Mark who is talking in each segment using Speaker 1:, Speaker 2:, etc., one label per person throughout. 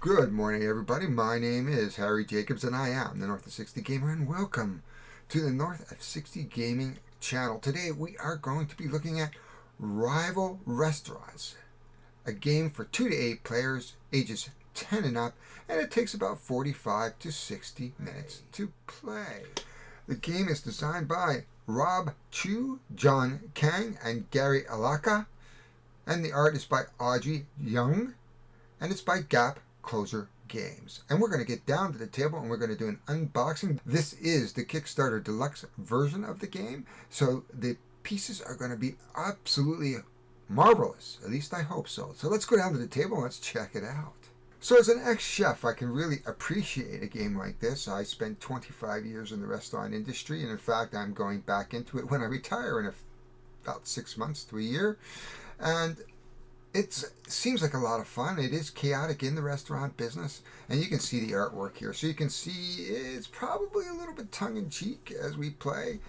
Speaker 1: Good morning, everybody. My name is Harry Jacobs, and I am the North of 60 Gamer, and welcome to the North of 60 Gaming channel. Today, we are going to be looking at Rival Restaurants, a game for 2 to 8 players, ages 10 and up, and it takes about 45 to 60 minutes to play. The game is designed by Rob Chu, John Kang, and Gary Alaka, and the art is by Audrey Young, and it's by Gap Closer Games. And we're going to get down to the table and we're going to do an unboxing. This is the Kickstarter Deluxe version of the game, so the pieces are going to be absolutely marvelous. At least I hope so. So let's go down to the table and let's check it out. So as an ex-chef, I can really appreciate a game like this. I spent 25 years in the restaurant industry, and in fact, I'm going back into it when I retire in about 6 months to a year. And it seems like a lot of fun. It is chaotic in the restaurant business, and you can see the artwork here. So you can see it's probably a little bit tongue-in-cheek as we play.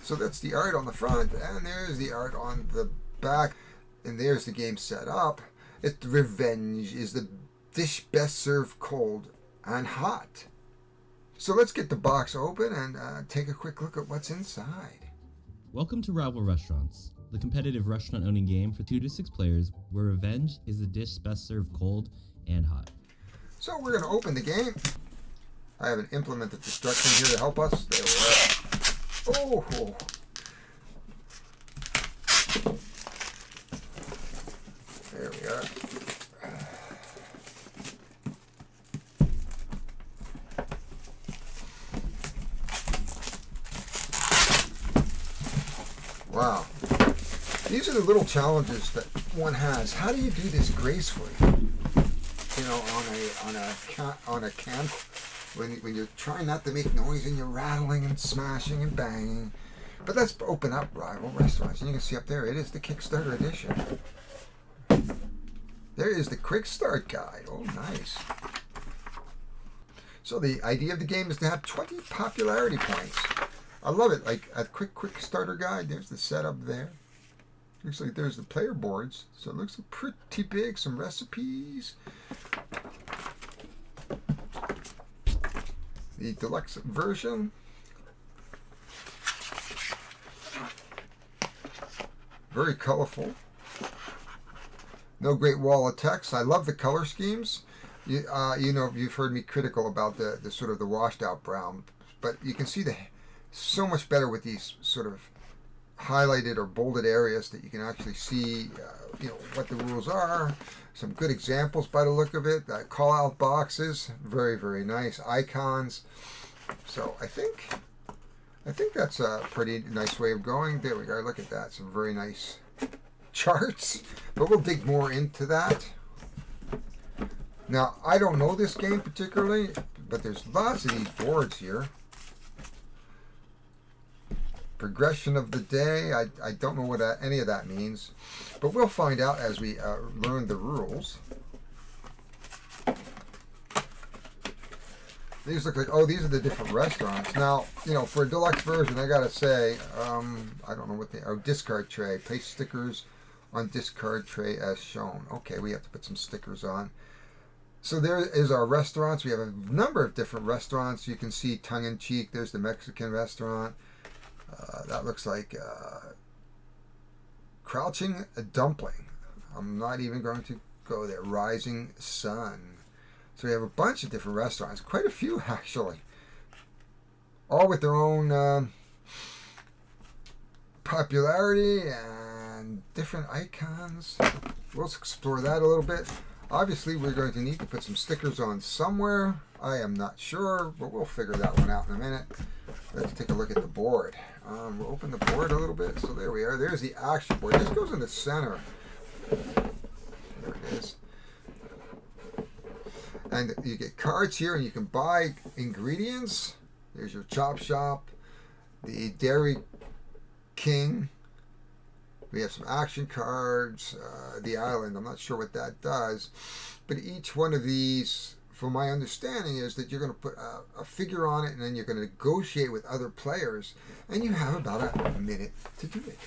Speaker 1: So that's the art on the front, and there's the art on the back, and there's the game set up. It's Revenge is the dish best served cold and hot. So let's get the box open and take a quick look at what's inside.
Speaker 2: Welcome to Rival Restaurants, the competitive restaurant-owning game for 2 to 6 players, where revenge is the dish best served cold and hot.
Speaker 1: So we're going to open the game. I have an implement of destruction here to help us. There we are. Oh! There we are. Wow. These are the little challenges that one has. How do you do this gracefully? You know, on a can, when you're trying not to make noise and you're rattling and smashing and banging. But let's open up Rival Restaurants, and you can see up there it is the Kickstarter edition. There is the quick start guide. Oh, nice. So the idea of the game is to have 20 popularity points. I love it. Like a quick starter guide. There's the setup there. Looks like there's the player boards. So it looks pretty big. Some recipes. The deluxe version. Very colorful. No great wall of text. I love the color schemes. You know, you've heard me critical about the sort of the washed out brown, but you can see so much better with these sort of highlighted or bolded areas that you can actually see you know, what the rules are. Some good examples by the look of it. Call out boxes, very nice. Icons. So I think that's a pretty nice way of going. There we go. Look at that. Some very nice charts, but we'll dig more into that. Now, I don't know this game particularly, but there's lots of these boards here. Progression of the day. I don't know what any of that means, but we'll find out as we learn the rules. These look like, oh, these are the different restaurants. Now, you know, for a deluxe version, I gotta say, I don't know what they are. Discard tray. Place stickers on discard tray as shown. Okay, we have to put some stickers on. So there is our restaurants. We have a number of different restaurants. You can see tongue-in-cheek. There's the Mexican restaurant. That looks like Crouching Dumpling. I'm not even going to go there. Rising Sun. So we have a bunch of different restaurants. Quite a few, actually. All with their own popularity and different icons. Let's explore that a little bit. Obviously, we're going to need to put some stickers on somewhere. I am not sure, but we'll figure that one out in a minute. Let's take a look at the board. We'll open the board a little bit. So there we are. There's the action board. This goes in the center. There it is. And you get cards here, and you can buy ingredients. There's your Chop Shop, the Dairy King. We have some action cards, the island. I'm not sure what that does, but each one of these, from my understanding, is that you're going to put a figure on it, and then you're going to negotiate with other players, and you have about a minute to do it.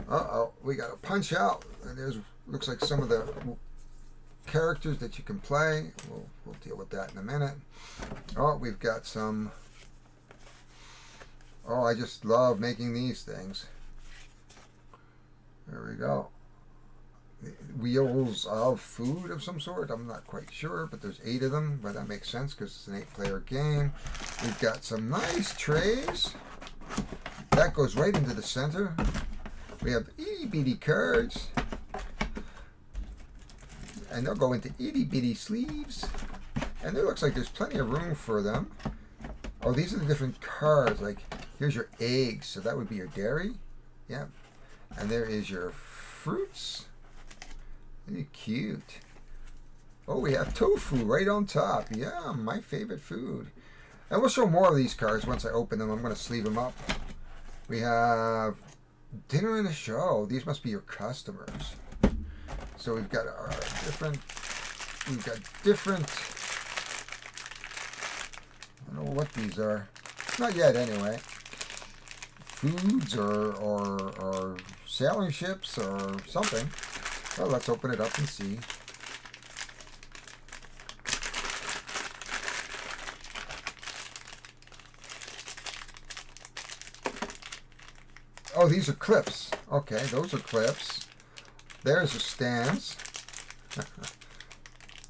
Speaker 1: Uh-oh, we got a punch out, and there's looks like some of the characters that you can play. We'll deal with that in a minute. Oh, we've got some. Oh, I just love making these things. There we go. Wheels of food of some sort. I'm not quite sure, but there's 8 of them. But that makes sense because it's an 8-player game. We've got some nice trays. That goes right into the center. We have itty bitty cards. And they'll go into itty bitty sleeves. And it looks like there's plenty of room for them. Oh, these are the different cards. Like, here's your eggs. So that would be your dairy. Yeah. And there is your fruits. Really cute. Oh, we have tofu right on top. Yeah, my favorite food. And we'll show more of these cards once I open them. I'm going to sleeve them up. We have dinner and a show. These must be your customers. So we've got our different. I don't know what these are. Not yet, anyway. Foods or sailing ships or something. Well, let's open it up and see. Oh, these are clips. Okay, those are clips. There's the stands.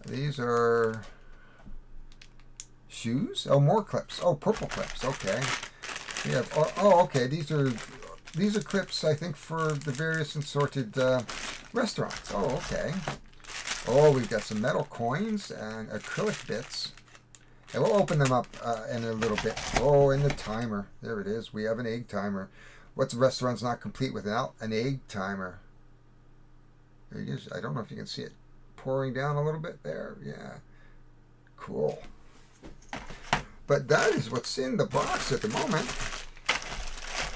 Speaker 1: These are shoes. Oh, more clips. Oh, purple clips. Okay. We have. Oh, okay. These are clips. I think for the various assorted restaurants. Oh, okay. Oh, we've got some metal coins and acrylic bits. And we'll open them up in a little bit. Oh, and the timer. There it is. We have an egg timer. What's restaurant's not complete without an egg timer? There it is. I don't know if you can see it pouring down a little bit there. Yeah. Cool. But that is what's in the box at the moment.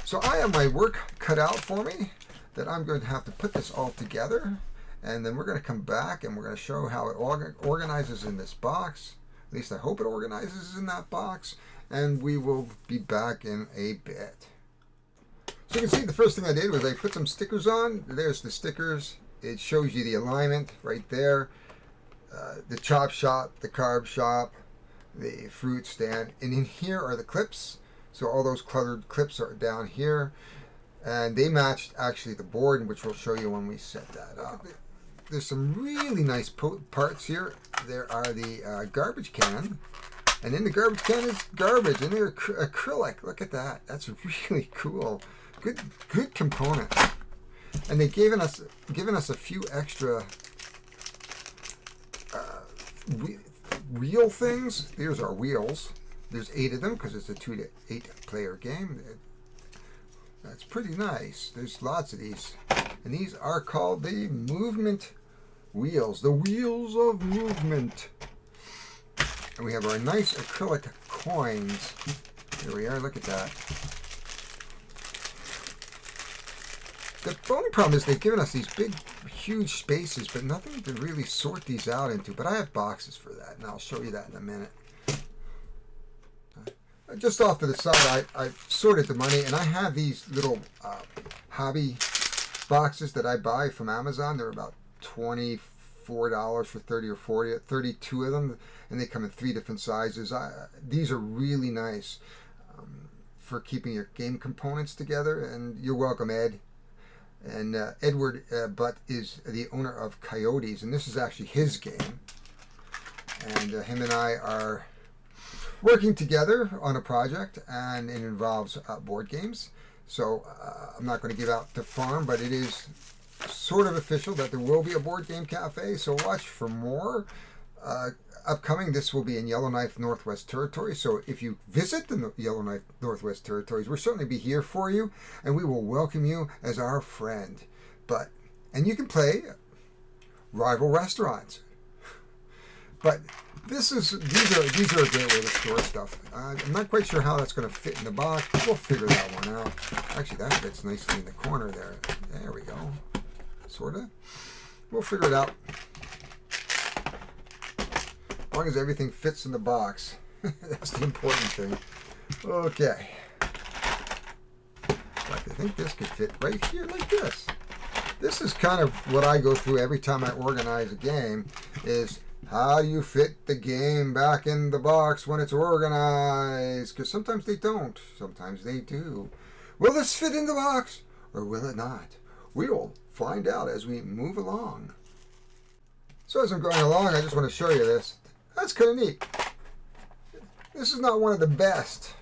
Speaker 1: So I have my work cut out for me that I'm going to have to put this all together. And then we're going to come back and we're going to show how it organizes in this box. At least I hope it organizes in that box. And we will be back in a bit. So you can see the first thing I did was I put some stickers on. There's the stickers. It shows you the alignment right there. The chop shop, the carb shop, the fruit stand. And in here are the clips. So all those cluttered clips are down here. And they matched actually the board, which we'll show you when we set that up. There's some really nice parts here. There are the garbage can. And in the garbage can is garbage. And they're acrylic. Look at that. That's really cool. Good component. And they've given us a few extra wheel things. Here's our wheels. There's 8 of them because it's a 2 to 8 player game. That's pretty nice. There's lots of these. And these are called the movement wheels. The wheels of movement. And we have our nice acrylic coins. Here we are. Look at that. The only problem is they've given us these big, huge spaces, but nothing to really sort these out into. But I have boxes for that, and I'll show you that in a minute. Just off to the side, I've sorted the money, and I have these little hobby boxes that I buy from Amazon. They're about $24 for 30 or 40, 32 of them, and they come in 3 different sizes. These are really nice for keeping your game components together, and you're welcome, Ed. And Edward Butt is the owner of Coyotes, and this is actually his game. And him and I are working together on a project, and it involves board games. So I'm not going to give out the farm, but it is sort of official that there will be a board game cafe. So watch for more. Upcoming, this will be in Yellowknife, Northwest Territories. So if you visit the Yellowknife, Northwest Territories, we'll certainly be here for you, and we will welcome you as our friend. And you can play rival restaurants. But these are a great way to store stuff. I'm not quite sure how that's going to fit in the box. We'll figure that one out. Actually, that fits nicely in the corner there. There we go. Sorta. We'll figure it out. As long as everything fits in the box. That's the important thing. Okay. In fact, I think this could fit right here like this. This is kind of what I go through every time I organize a game, is how do you fit the game back in the box when it's organized? Because sometimes they don't, sometimes they do. Will this fit in the box or will it not? We will find out as we move along. So as I'm going along, I just want to show you this. That's kind of neat. This is not one of the best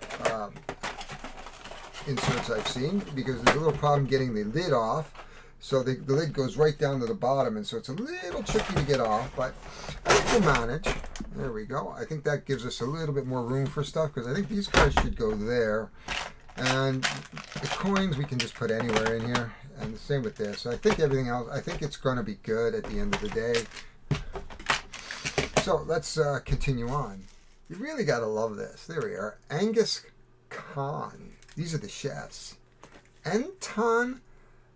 Speaker 1: inserts I've seen because there's a little problem getting the lid off. So the lid goes right down to the bottom, and so it's a little tricky to get off, but I think we'll manage. There we go. I think that gives us a little bit more room for stuff because I think these cards should go there. And the coins we can just put anywhere in here, and the same with this. So I think everything else, I think it's going to be good at the end of the day. So let's continue on. You really got to love this. There we are. Angus Khan. These are the chefs. Anton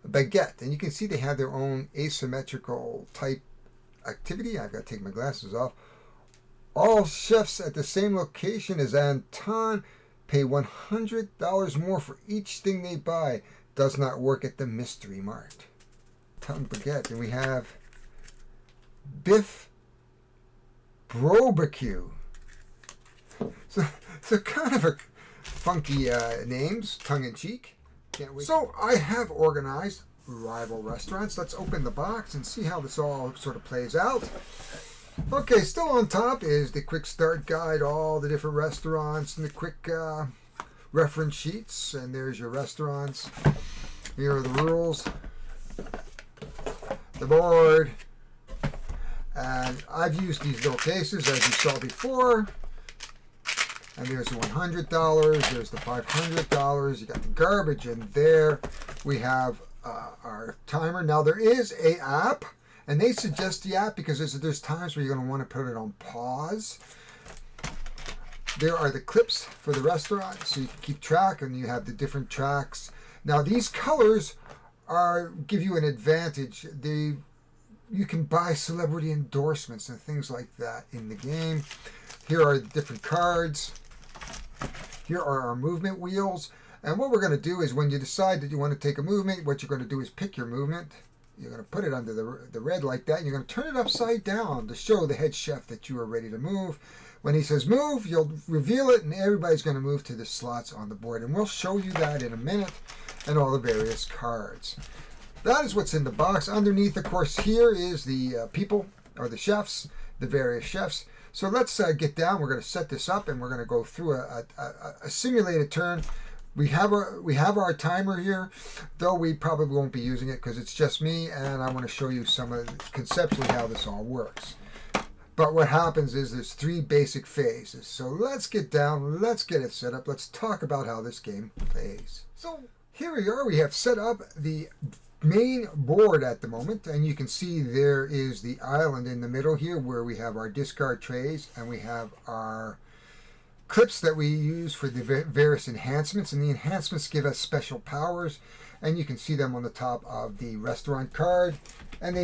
Speaker 1: Baguette. And you can see they have their own asymmetrical type activity. I've got to take my glasses off. All chefs at the same location as Anton pay $100 more for each thing they buy. Does not work at the Mystery Mart. Anton Baguette. And we have Biff Barbecue. So kind of a funky names, tongue-in-cheek. Can't wait. So I have organized rival restaurants. Let's open the box and see how this all sort of plays out. Okay, still on top is the quick start guide, all the different restaurants, and the quick reference sheets. And there's your restaurants. Here are the rules, the board. And I've used these little cases as you saw before. And there's the $100, there's the $500, you got the garbage in there. We have our timer. Now there is a app, and they suggest the app because there's times where you're going to want to put it on pause. There are the clips for the restaurant, so you can keep track, and you have the different tracks. Now these colors give you an advantage. You can buy celebrity endorsements and things like that in the game. Here are the different cards. Here are our movement wheels. And what we're going to do is when you decide that you want to take a movement, what you're going to do is pick your movement. You're going to put it under the red like that. And you're going to turn it upside down to show the head chef that you are ready to move. When he says move, you'll reveal it and everybody's going to move to the slots on the board. And we'll show you that in a minute and all the various cards. That is what's in the box. Underneath, of course, here is the people, or the chefs, the various chefs. So let's get down. We're going to set this up, and we're going to go through a simulated turn. We have our timer here, though we probably won't be using it because it's just me, and I want to show you some of conceptually how this all works. But what happens is there's 3 basic phases. So let's get down. Let's get it set up. Let's talk about how this game plays. So here we are. We have set up the main board at the moment, and you can see there is the island in the middle here where we have our discard trays and we have our clips that we use for the various enhancements, and the enhancements give us special powers, and you can see them on the top of the restaurant card, and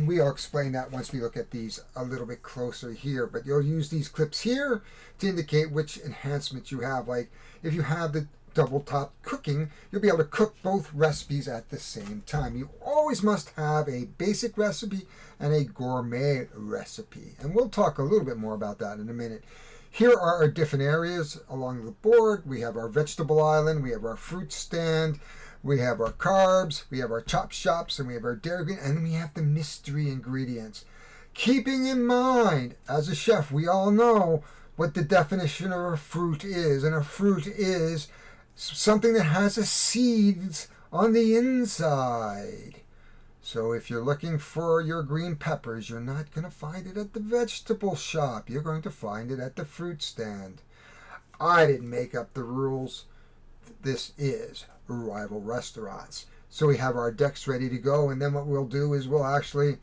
Speaker 1: we'll explain that once we look at these a little bit closer here. But you'll use these clips here to indicate which enhancements you have. Like if you have the double top cooking, you'll be able to cook both recipes at the same time. You always must have a basic recipe and a gourmet recipe, and we'll talk a little bit more about that in a minute. Here are our different areas along the board. We have our vegetable island, we have our fruit stand, we have our carbs, we have our chop shops, and we have our dairy green, and we have the mystery ingredients. Keeping in mind, as a chef, we all know what the definition of a fruit is, and a fruit is something that has a seeds on the inside. So if you're looking for your green peppers, you're not going to find it at the vegetable shop. You're going to find it at the fruit stand. I didn't make up the rules. This is Rival Restaurants. So we have our decks ready to go, and then what we'll do is we'll actually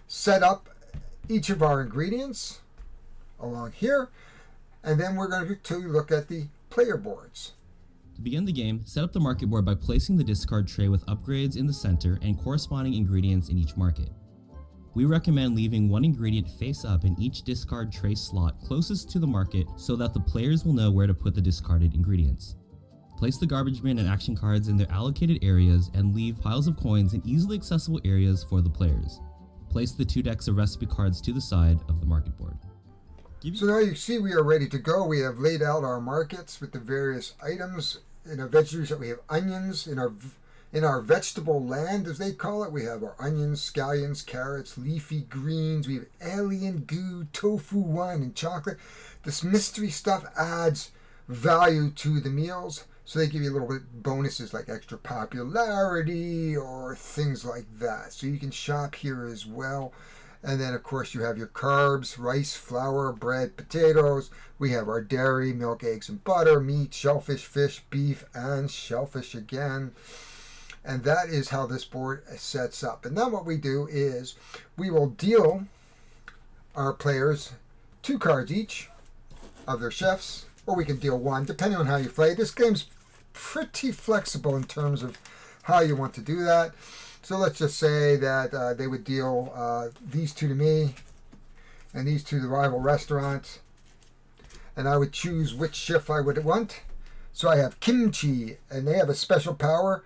Speaker 1: set up each of our ingredients along here, and then we're going to look at the player boards.
Speaker 2: To begin the game, set up the market board by placing the discard tray with upgrades in the center and corresponding ingredients in each market. We recommend leaving one ingredient face up in each discard tray slot closest to the market so that the players will know where to put the discarded ingredients. Place the garbage bin and action cards in their allocated areas and leave piles of coins in easily accessible areas for the players. Place the 2 decks of recipe cards to the side of the market board.
Speaker 1: So now you see we are ready to go. We have laid out our markets with the various items. In our vegetables, we have onions. In our vegetable land, as they call it, we have our onions, scallions, carrots, leafy greens. We have alien goo, tofu, wine, and chocolate. This mystery stuff adds value to the meals. So they give you a little bit bonuses like extra popularity or things like that. So you can shop here as well. And then, of course, you have your carbs, rice, flour, bread, potatoes. We have our dairy, milk, eggs, and butter, meat, shellfish, fish, beef, and shellfish again. And that is how this board sets up. And then what we do is we will deal our players 2 cards each of their chefs, or we can deal 1, depending on how you play. This game's pretty flexible in terms of how you want to do that. So let's just say that they would deal these 2 to me and these 2 to the rival restaurant. And I would choose which chef I would want. So I have kimchi, and they have a special power.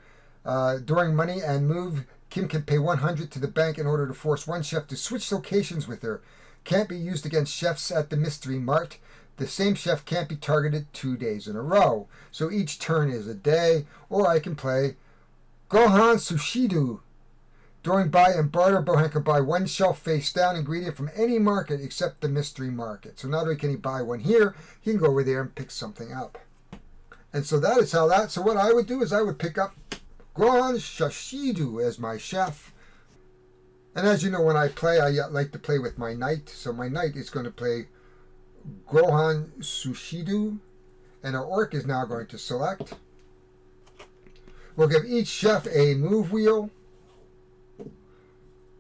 Speaker 1: During money and move, Kim can pay 100 to the bank in order to force one chef to switch locations with her. Can't be used against chefs at the Mystery Mart. The same chef can't be targeted 2 days in a row. So each turn is a day. Or I can play Gohan Sushido. During buy and barter, Bohan can buy 1 shelf face down ingredient from any market except the Mystery Market. So not only can he buy 1 here, he can go over there and pick something up. And so that is how that. So what I would do is I would pick up Gohan Sushido as my chef. And as you know, when I play, I like to play with my knight. So my knight is going to play Gohan Sushido. And our orc is now going to select. We'll give each chef a move wheel.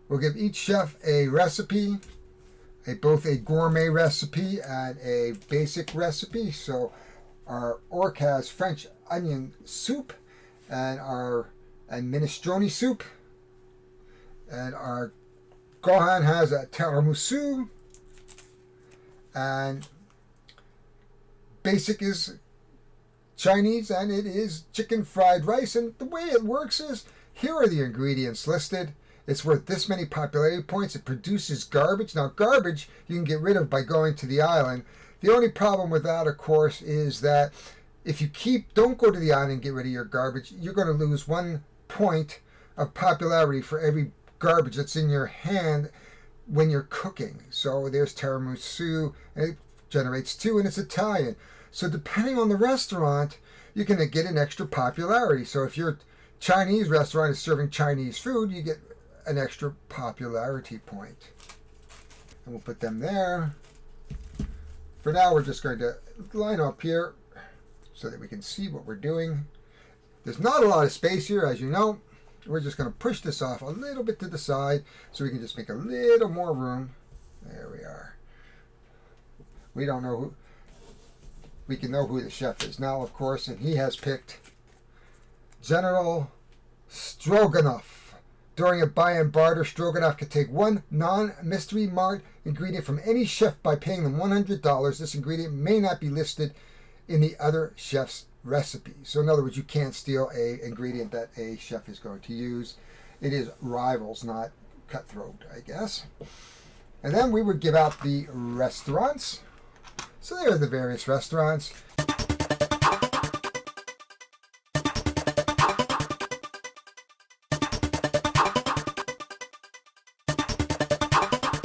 Speaker 1: We'll give each chef a recipe, both a gourmet recipe and a basic recipe. So our orc has French onion soup and minestrone soup. And our Gohan has a tiramisu. And basic is Chinese, and it is chicken fried rice. And the way it works is, here are the ingredients listed. It's worth this many popularity points. It produces garbage. Now, garbage you can get rid of by going to the island. The only problem with that, of course, is that if you don't go to the island and get rid of your garbage, you're going to lose 1 point of popularity for every garbage that's in your hand when you're cooking. So there's tiramisu, and it generates 2, and it's Italian. So depending on the restaurant, you can get an extra popularity. So if your Chinese restaurant is serving Chinese food, you get an extra popularity point. And we'll put them there. For now, we're just going to line up here so that we can see what we're doing. There's not a lot of space here, as you know. We're just going to push this off a little bit to the side so we can just make a little more room. There we are. We don't know who. We can know who the chef is now, of course, and he has picked General Stroganoff. During a buy and barter, Stroganoff can take 1 non-Mystery Mart ingredient from any chef by paying them $100. This ingredient may not be listed in the other chef's recipe. So in other words, you can't steal an ingredient that a chef is going to use. It is rivals, not cutthroat, I guess. And then we would give out the restaurants. So there are the various restaurants.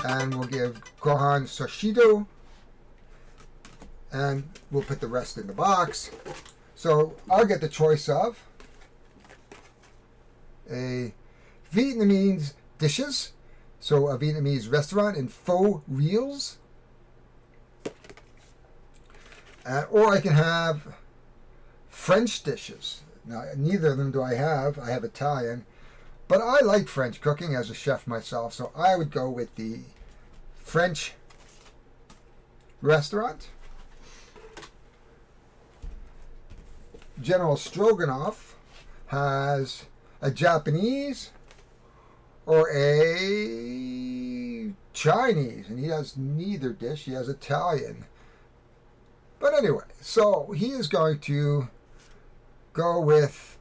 Speaker 1: And we'll give Gohan Sushido. And we'll put the rest in the box. So I'll get the choice of a Vietnamese dishes. So a Vietnamese restaurant in faux reels. Or I can have French dishes. Now, neither of them do I have. I have Italian. But I like French cooking as a chef myself, so I would go with the French restaurant. General Stroganoff has a Japanese or a Chinese, and he has neither dish. He has Italian. But anyway, so he is going to go with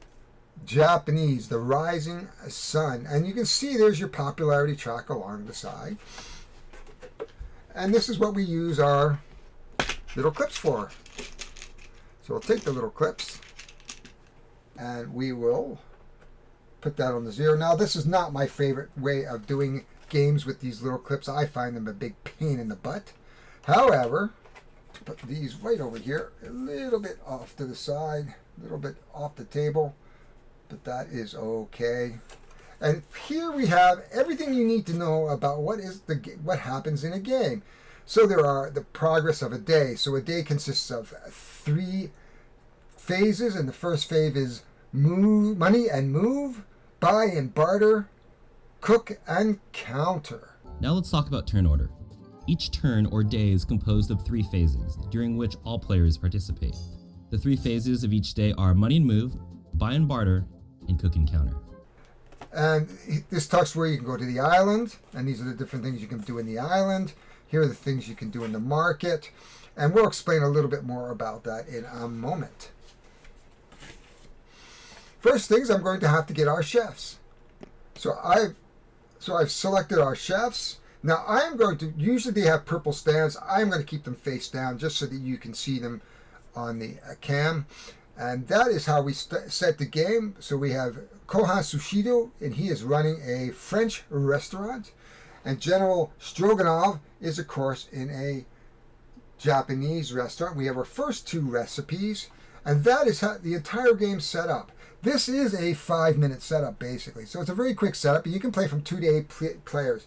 Speaker 1: Japanese, the rising sun. And you can see there's your popularity track along the side. And this is what we use our little clips for. So we'll take the little clips and we will put that on the 0. Now this is not my favorite way of doing games with these little clips. I find them a big pain in the butt. However, put these right over here, a little bit off to the side, a little bit off the table, but that is okay. And here we have everything you need to know about what happens in a game. So there are the progress of a day. So a day consists of 3 phases, and the first phase is move, money and move, buy and barter, cook and counter.
Speaker 2: Now let's talk about turn order. Each turn or day is composed of 3 phases, during which all players participate. The 3 phases of each day are money and move, buy and barter, and cook and counter.
Speaker 1: And this talks where you can go to the island, and these are the different things you can do in the island. Here are the things you can do in the market, and we'll explain a little bit more about that in a moment. First things, I'm going to have to get our chefs. So I've selected our chefs. Now I'm going to, usually they have purple stands. I'm going to keep them face down just so that you can see them on the cam. And that is how we set the game. So we have Kohan Sushido, and he is running a French restaurant. And General Stroganoff is, of course, in a Japanese restaurant. We have our first 2 recipes, and that is how the entire game's set up. This is a 5-minute setup, basically. So it's a very quick setup, and you can play from 2 to 8 players.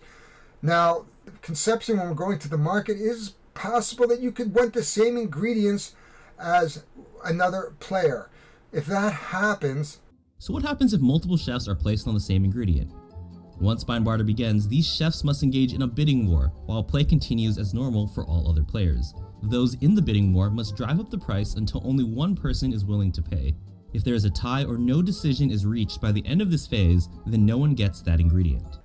Speaker 1: Now, conception when we're going to the market is possible that you could want the same ingredients as another player. If that happens...
Speaker 2: So what happens if multiple chefs are placed on the same ingredient? Once Buy and Barter begins, these chefs must engage in a bidding war, while play continues as normal for all other players. Those in the bidding war must drive up the price until only one person is willing to pay. If there is a tie or no decision is reached by the end of this phase, then no one gets that ingredient.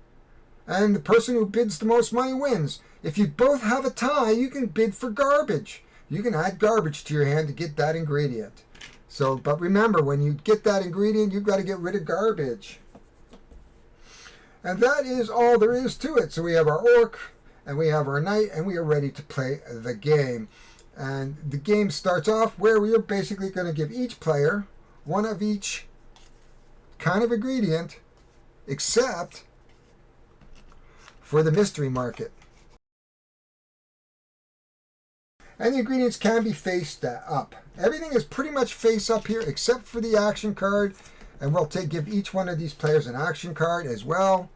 Speaker 1: And the person who bids the most money wins. If you both have a tie, you can bid for garbage. You can add garbage to your hand to get that ingredient. So, but remember, when you get that ingredient, you've got to get rid of garbage. And that is all there is to it. So we have our orc, and we have our knight, and we are ready to play the game. And the game starts off where we are basically going to give each player one of each kind of ingredient, except for the mystery market. And the ingredients can be faced up. Everything is pretty much face up here except for the action card. And we'll give each one of these players an action card as well.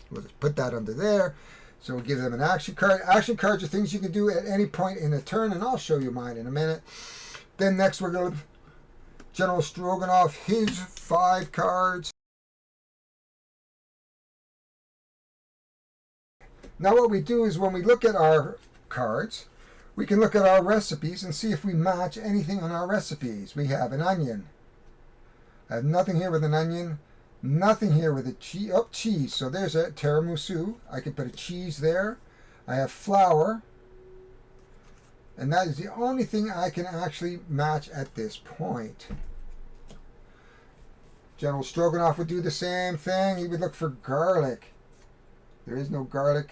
Speaker 1: We'll just put that under there. So we'll give them an action card. Action cards are things you can do at any point in a turn, and I'll show you mine in a minute. Then next we're going to General Stroganoff, his 5 cards. Now what we do is when we look at our cards, we can look at our recipes and see if we match anything on our recipes. We have an onion. I have nothing here with an onion, nothing here with a cheese. Oh, cheese. So there's a tiramisu. I can put a cheese there. I have flour. And that is the only thing I can actually match at this point. General Stroganoff would do the same thing. He would look for garlic. There is no garlic.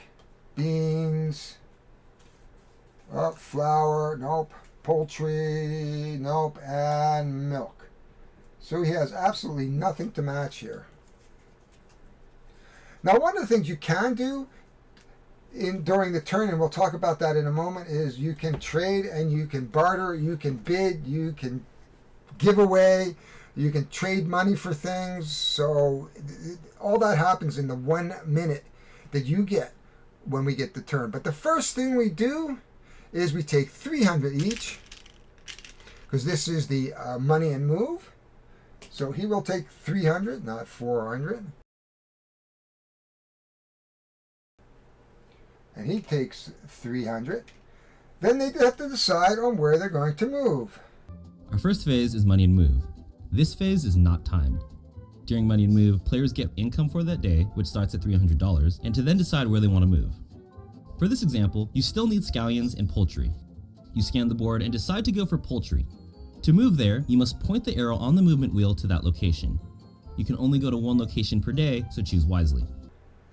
Speaker 1: Beans. Oh, flour. Nope. Poultry. Nope. And milk. So he has absolutely nothing to match here. Now, one of the things you can do during the turn, and we'll talk about that in a moment, is you can trade and you can barter, you can bid, you can give away, you can trade money for things. So all that happens in the 1 minute that you get when we get the turn. But the first thing we do is we take 300 each, because this is the money and move. So he will take 300, not 400. And he takes 300. Then they have to decide on where they're going to move.
Speaker 2: Our first phase is money and move. This phase is not timed. During money and move, players get income for that day, which starts at $300, and to then decide where they want to move. For this example, you still need scallions and poultry. You scan the board and decide to go for poultry. To move there, you must point the arrow on the movement wheel to that location. You can only go to one location per day, so choose wisely.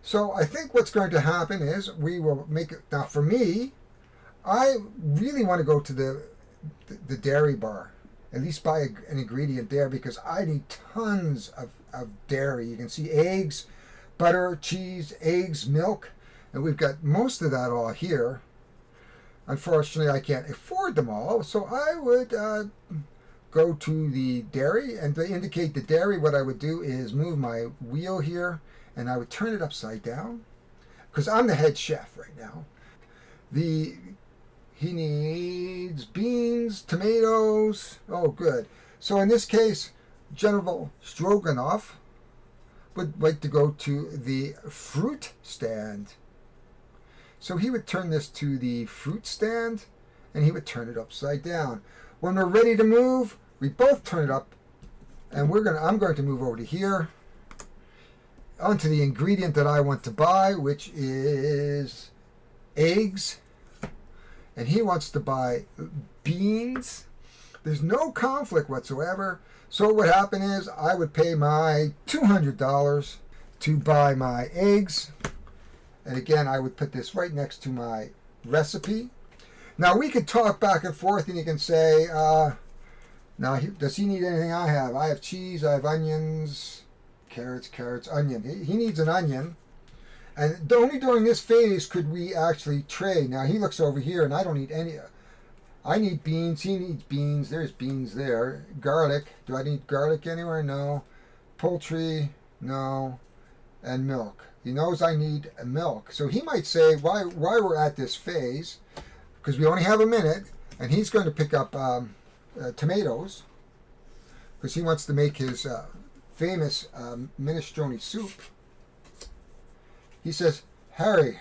Speaker 1: So I think what's going to happen is we will make it. Now for me, I really want to go to the dairy bar, at least buy an ingredient there, because I need tons of dairy. You can see eggs, butter, cheese, eggs, milk, and we've got most of that all here. Unfortunately, I can't afford them all, so I would go to the dairy, and to indicate the dairy, what I would do is move my wheel here, and I would turn it upside down, because I'm the head chef right now. He needs beans, tomatoes. Oh, good. So in this case, General Stroganoff would like to go to the fruit stand. So he would turn this to the fruit stand, and he would turn it upside down. When we're ready to move, we both turn it up, and I'm going to move over to here, onto the ingredient that I want to buy, which is eggs, and he wants to buy beans. There's no conflict whatsoever. So what would happen is I would pay my $200 to buy my eggs, and again I would put this right next to my recipe. Now we could talk back and forth, and you can say, does he need anything I have? I have cheese, I have onions, carrots, onion. He needs an onion. And only during this phase could we actually trade. Now he looks over here, and I don't need any. I need beans. He needs beans. There's beans there. Garlic. Do I need garlic anywhere? No. Poultry? No. And milk. He knows I need milk. So he might say, why we're at this phase, because we only have a minute, and he's going to pick up tomatoes, because he wants to make his famous minestrone soup. He says, Harry,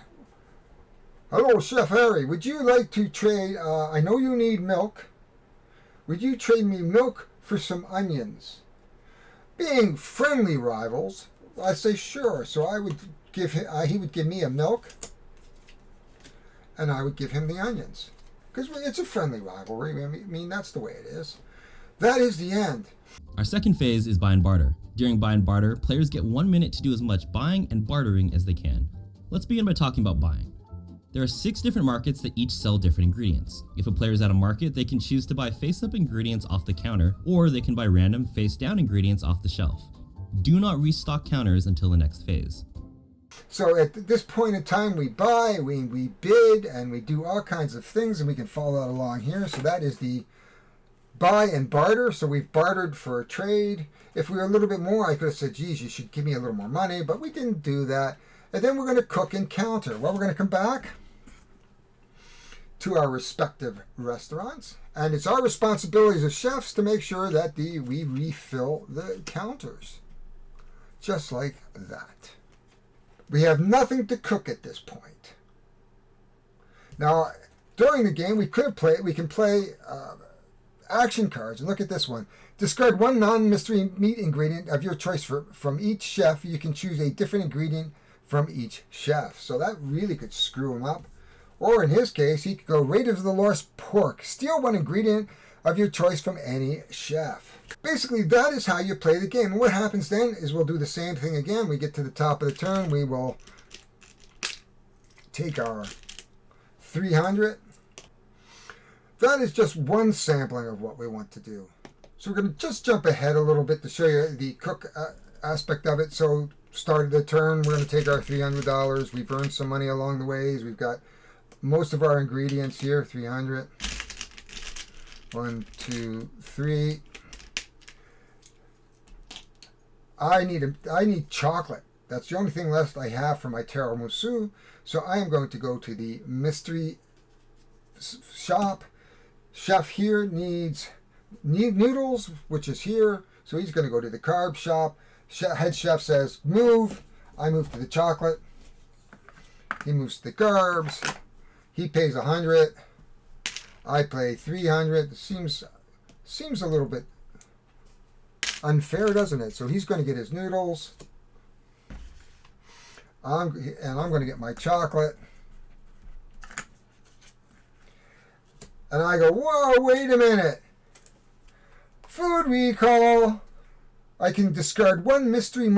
Speaker 1: hello, Chef Harry, would you like to trade, I know you need milk. Would you trade me milk for some onions? Being friendly rivals, I say sure. So I would give him, he would give me a milk, and I would give him the onions. Because it's a friendly rivalry. I mean, that's the way it is. That is the end.
Speaker 2: Our second phase is buy and barter. During buy and barter, players get 1 minute to do as much buying and bartering as they can. Let's begin by talking about buying. There are 6 different markets that each sell different ingredients. If a player is at a market, they can choose to buy face-up ingredients off the counter, or they can buy random face-down ingredients off the shelf. Do not restock counters until the next phase.
Speaker 1: So at this point in time, we buy, we bid, and we do all kinds of things, and we can follow that along here. So that is the buy and barter. So we've bartered for a trade. If we were a little bit more, I could have said, geez, you should give me a little more money, but we didn't do that. And then we're going to cook and counter. Well, we're going to come back to our respective restaurants, and it's our responsibility as chefs to make sure that we refill the counters. Just like that. We have nothing to cook at this point. Now, during the game, we can play action cards. And look at this one. Discard one non-mystery meat ingredient of your choice from each chef. You can choose a different ingredient from each chef. So that really could screw him up. Or in his case, he could go Raiders of the Lost Pork. Steal one ingredient of your choice from any chef. Basically, that is how you play the game. And what happens then is we'll do the same thing again. We get to the top of the turn. We will take our 300. That is just one sampling of what we want to do. So we're going to just jump ahead a little bit to show you the cook aspect of it. So started the turn, we're going to take our $300. We've earned some money along the ways. We've got most of our ingredients here, 300. 1, 2, 3. I need chocolate. That's the only thing left I have for my tiramisu. So I am going to go to the mystery shop. Chef here needs noodles, which is here. So he's going to go to the carb shop. Head chef says move. I move to the chocolate. He moves to the carbs. He pays 100. I pay 300. Seems a little bit unfair, doesn't it? So he's going to get his noodles. I'm going to get my chocolate. And I go, whoa, wait a minute. Food recall. I can discard one non-Mystery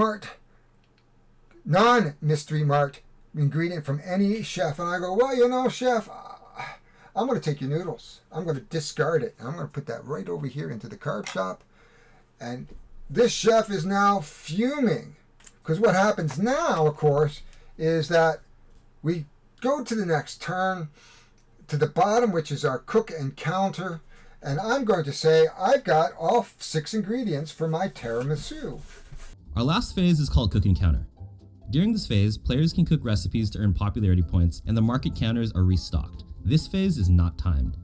Speaker 1: Mart ingredient from any chef. And I go, well, you know, chef, I'm going to take your noodles. I'm going to discard it. I'm going to put that right over here into the carb shop. And this chef is now fuming. Because what happens now, of course, is that we go to the next turn, to the bottom, which is our cook and counter. And I'm going to say I've got all 6 ingredients for my tiramisu.
Speaker 2: Our last phase is called Cook and Counter. During this phase, players can cook recipes to earn popularity points, and the market counters are restocked. This phase is not timed.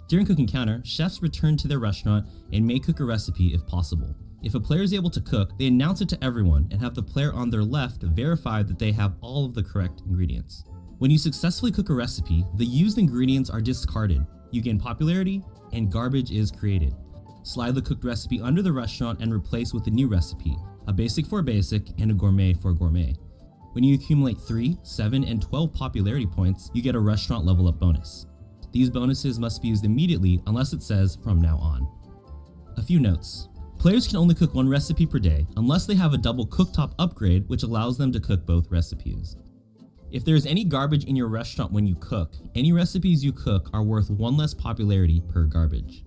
Speaker 2: During Cook and Counter, chefs return to their restaurant and may cook a recipe if possible. If a player is able to cook, they announce it to everyone and have the player on their left verify that they have all of the correct ingredients. When you successfully cook a recipe, the used ingredients are discarded. You gain popularity, and garbage is created. Slide the cooked recipe under the restaurant and replace with a new recipe, a basic for a basic and a gourmet for a gourmet. When you accumulate 3, 7, and 12 popularity points, you get a restaurant level up bonus. These bonuses must be used immediately unless it says from now on. A few notes. Players can only cook 1 recipe per day unless they have a double cooktop upgrade, which allows them to cook both recipes. If there is any garbage in your restaurant when you cook, any recipes you cook are worth 1 less popularity per garbage.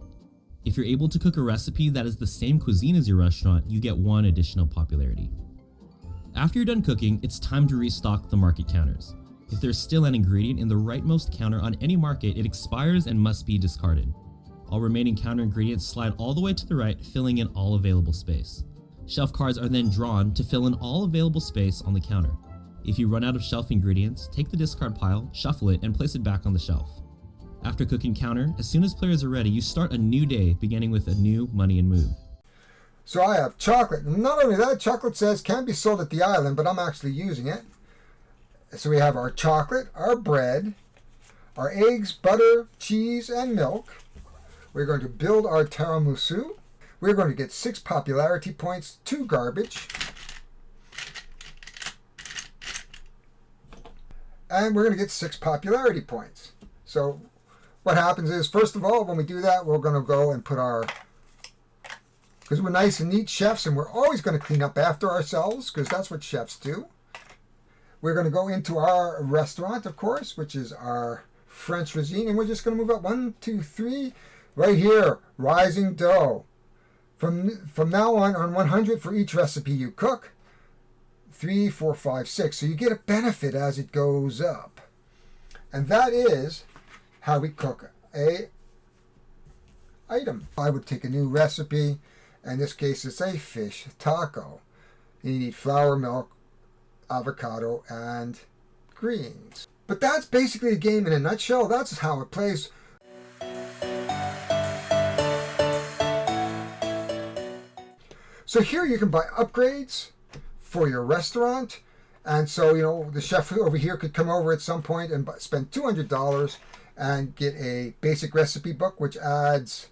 Speaker 2: If you're able to cook a recipe that is the same cuisine as your restaurant, you get 1 additional popularity. After you're done cooking, it's time to restock the market counters. If there's still an ingredient in the rightmost counter on any market, it expires and must be discarded. All remaining counter ingredients slide all the way to the right, filling in all available space. Shelf cards are then drawn to fill in all available space on the counter. If you run out of shelf ingredients, take the discard pile, shuffle it, and place it back on the shelf. After cooking counter, as soon as players are ready, you start a new day, beginning with a new money and move.
Speaker 1: So I have chocolate. Not only that, chocolate says can't be sold at the island, but I'm actually using it. So we have our chocolate, our bread, our eggs, butter, cheese, and milk. We're going to build our tiramisu. We're going to get 6 popularity points, 2 garbage. And we're going to get 6 popularity points. So what happens is, first of all, when we do that, we're going to go and put our, because we're nice and neat chefs, and we're always going to clean up after ourselves, because that's what chefs do. We're going to go into our restaurant, of course, which is our French cuisine, and we're just going to move up 1, 2, 3, right here, rising dough. From now on 100 for each recipe you cook. 3, 4, 5, 6. So you get a benefit as it goes up. And that is how we cook a item. I would take a new recipe. In this case, it's a fish taco. You need flour, milk, avocado, and greens. But that's basically the game in a nutshell. That's how it plays. So here you can buy upgrades for your restaurant. And so, you know, the chef over here could come over at some point and spend $200 and get a basic recipe book, which allows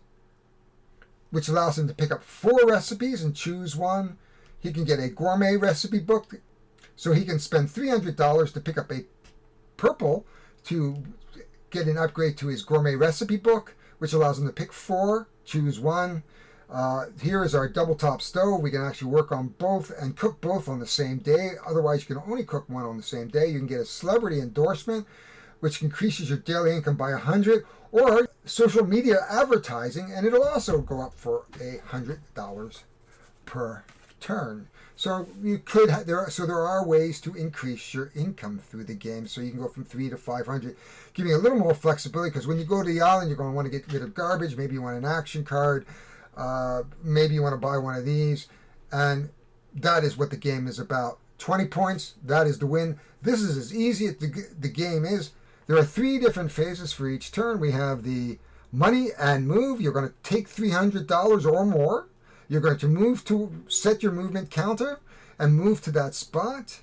Speaker 1: him to pick up 4 recipes and choose one. He can get a gourmet recipe book, so he can spend $300 to pick up a purple to get an upgrade to his gourmet recipe book, which allows him to pick 4, choose one. Here is our double top stove. We can actually work on both and cook both on the same day. Otherwise, you can only cook one on the same day. You can get a celebrity endorsement, which increases your daily income by 100, or social media advertising, and it'll also go up for $100 per turn. So you could there are ways to increase your income through the game. So you can go from 3 to 500, giving you a little more flexibility. Because when you go to the island, you're going to want to get rid of garbage. Maybe you want an action card. Maybe you want to buy one of these, and that is what the game is about. 20 points, that is the win. This is as easy as the game is. There are 3 different phases for each turn. We have the money and move. You're going to take $300 or more. You're going to move to set your movement counter and move to that spot.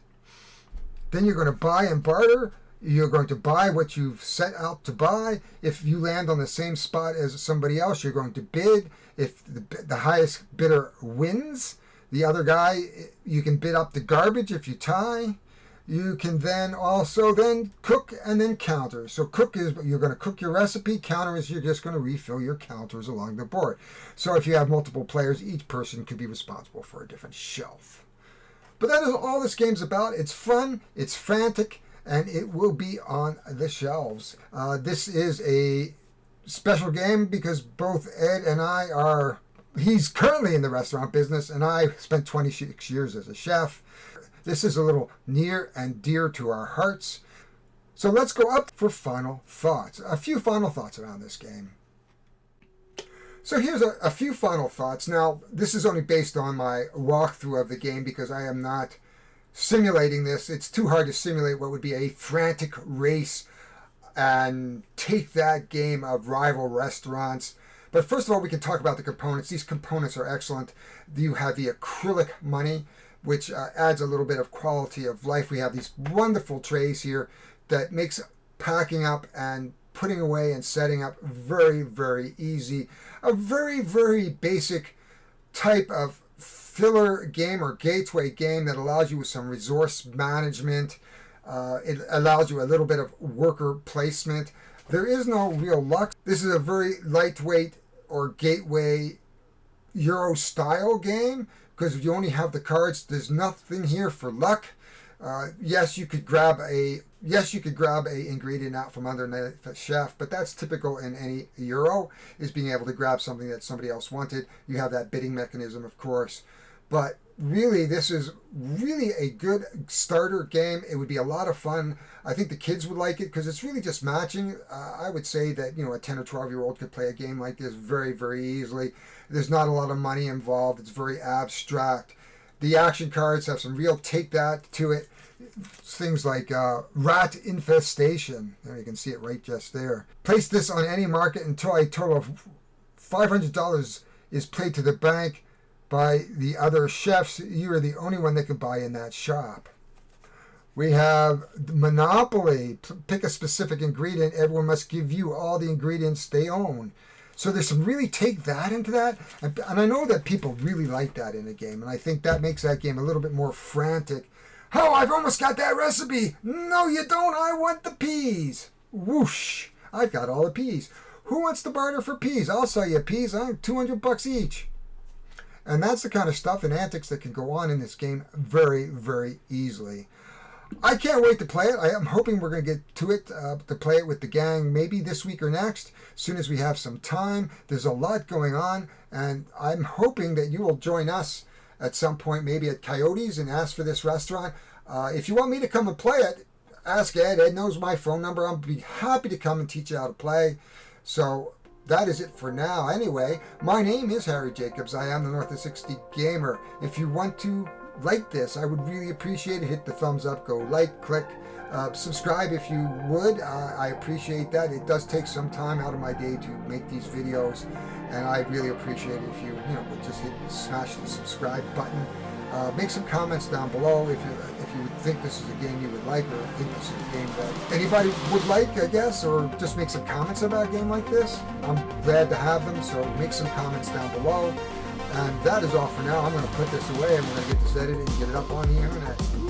Speaker 1: Then you're going to buy and barter. You're going to buy what you've set out to buy. If you land on the same spot as somebody else, you're going to bid. If the highest bidder wins, the other guy, you can bid up the garbage if you tie. You can then also then cook and then counter. So cook is you're going to cook your recipe. Counter is you're just going to refill your counters along the board. So if you have multiple players, each person could be responsible for a different shelf. But that is all this game's about. It's fun, it's frantic, and it will be on the shelves. This is a special game because both Ed and I are, he's currently in the restaurant business, and I spent 26 years as a chef. This is a little near and dear to our hearts. So let's go up for final thoughts. A few final thoughts around this game. So here's a few final thoughts. Now, this is only based on my walkthrough of the game because I am not simulating this. It's too hard to simulate what would be a frantic race and take that game of rival restaurants. But first of all, we can talk about the components. These components are excellent. You have the acrylic money, which adds a little bit of quality of life. We have these wonderful trays here that makes packing up and putting away and setting up very, very easy. A very, very basic type of filler game or gateway game that allows you with some resource management. It allows you a little bit of worker placement. There is no real luck. This is a very lightweight or gateway Euro style game because you only have the cards. There's nothing here for luck. Yes, you could grab a ingredient out from underneath the chef, but that's typical in any Euro, is being able to grab something that somebody else wanted. You have that bidding mechanism, of course, but really, this is really a good starter game. It would be a lot of fun. I think the kids would like it because it's really just matching. I would say that, a 10 or 12-year-old could play a game like this very, very easily. There's not a lot of money involved. It's very abstract. The action cards have some real take that to it. Things like rat infestation. There, you can see it right just there. Place this on any market until a total of $500 is paid to the bank by the other chefs. You are the only one that can buy in that shop. We have Monopoly. Pick a specific ingredient. Everyone must give you all the ingredients they own. So there's some really take that into that. And I know that people really like that in a game. And I think that makes that game a little bit more frantic. Oh, I've almost got that recipe. No, you don't. I want the peas. Whoosh. I've got all the peas. Who wants to barter for peas? I'll sell you peas. I'm $200 each. And that's the kind of stuff and antics that can go on in this game very, very easily. I can't wait to play it. I am hoping we're going to get to it, to play it with the gang maybe this week or next, as soon as we have some time. There's a lot going on, and I'm hoping that you will join us at some point, maybe at Coyotes, and ask for this restaurant. If you want me to come and play it, ask Ed. Ed knows my phone number. I'll be happy to come and teach you how to play. So that is it for now. Anyway, my name is Harry Jacobs. I am the North of 60 Gamer. If you want to like this, I would really appreciate it. Hit the thumbs up, go like, click, subscribe if you would. I appreciate that. It does take some time out of my day to make these videos, and I really appreciate it if you would just smash the subscribe button. Make some comments down below if you would think this is a game you would like, or think this is a game that anybody would like, I guess, or just make some comments about a game like this. I'm glad to have them, so make some comments down below. And that is all for now. I'm going to put this away and we're going to get this edited and get it up on the internet.